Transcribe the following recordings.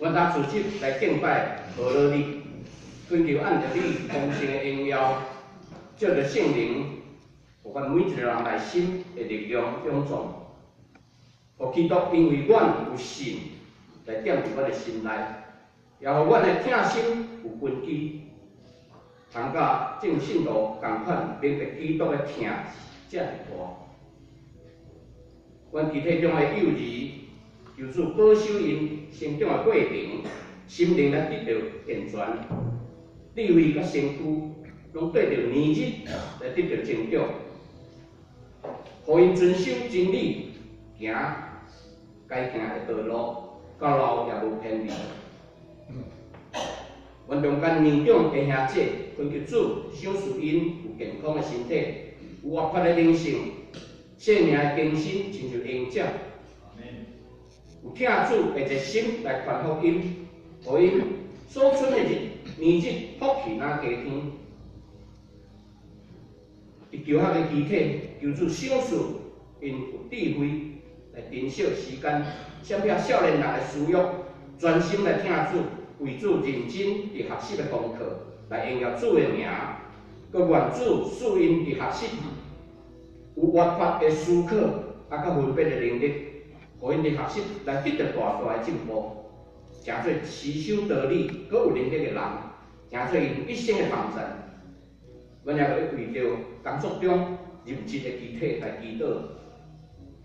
阮当自己来敬拜何乐你，恳求按照你丰盛的荣耀，借着圣灵，互阮每一个人内心的力量涌壮，互基督因为阮有信来点伫阮的心内，也互阮的听心有根基，通甲正信徒共款明白基督的听遮尔大。阮肢体中的幼儿，求主保守因成长的过程，心灵来得到健全，智慧甲身躯拢对着年日来得到成长，互因遵守真理，行该行的道路，到老也无偏离。阮中间年长的兄姐，恳求主赏赐因有健康的身体，有活泼的灵性，生命的更新，亲像鹰鸟。有听主的热心来传福音，互因所存的年日福气哪加添。伫求学的肢体，求主赏赐因有智慧来珍惜时间，闪避少年人的私欲，专心来听主，为主认真伫学习的功课，来荣耀主的名。佮愿主赐因伫学习有活泼的思考，啊，佮分辨的能力，互因伫学习来得到大大的进步，成做持守道理、佮有能力的人，成做因一生的帮助。阮也要为着工作中任职的肢体来祈祷，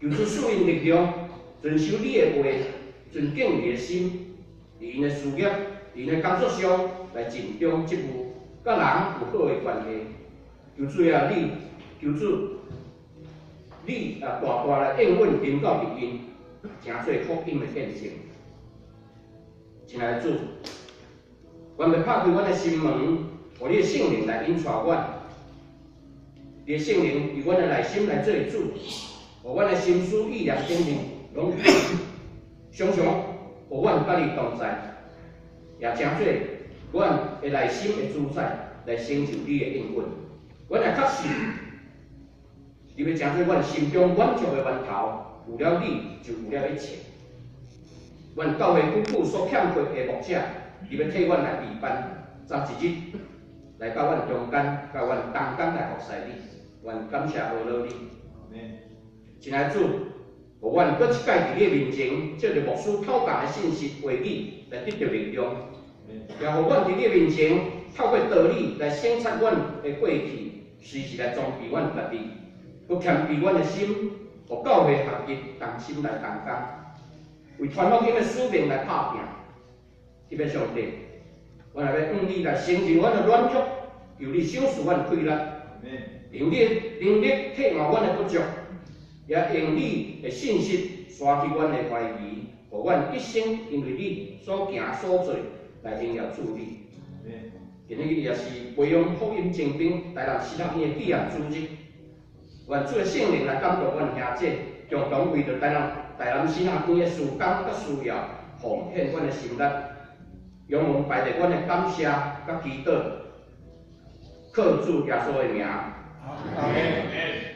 求主赐因力量，遵守你的话，尊敬你的心，伫因的事业、伫因的工作上来尽忠职务，甲人有好的关系。求主啊，求主，你大大来应允临到伫因，成做福音的见证。亲爱的主，阮要拍开阮的心门。互你的圣灵来引带阮，你的圣灵伫阮的内心来做主，互阮的心思意念坚定，拢常常互阮甲你同在，也成做阮的内心的主宰，来成就你的应允。阮也确实，你要成做阮心中满足的源头，有了你就有了一切。阮教会夫妇所欠缺的牧者，你要替阮来陪伴，早一日。来到阮中间，甲阮同工来服侍你，愿感谢阿罗你。亲爱的主，互阮搁一摆伫你面前，借着牧师透共的信息话语来得到力量，也互阮伫你面前透过道理来省察阮的过去，随时来装备阮家己，搁谦卑阮的心，互教会合一同心来同工，为传福音的使命来打拼。特别上帝。阮也要你来成就阮的软弱，求你赏赐阮快乐，用你能力替换阮的不足，也用你的信息刷去阮的怀疑，互阮一生因为你所行所做来荣耀主你。今日也是培养福音精兵台南新学院的纪念主日，愿主的圣灵来感动阮兄姐，共同为着台南新学院的事工甲需要，奉献阮的心力。仰望摆在阮的感谢甲祈祷，靠主耶稣的名。阿门。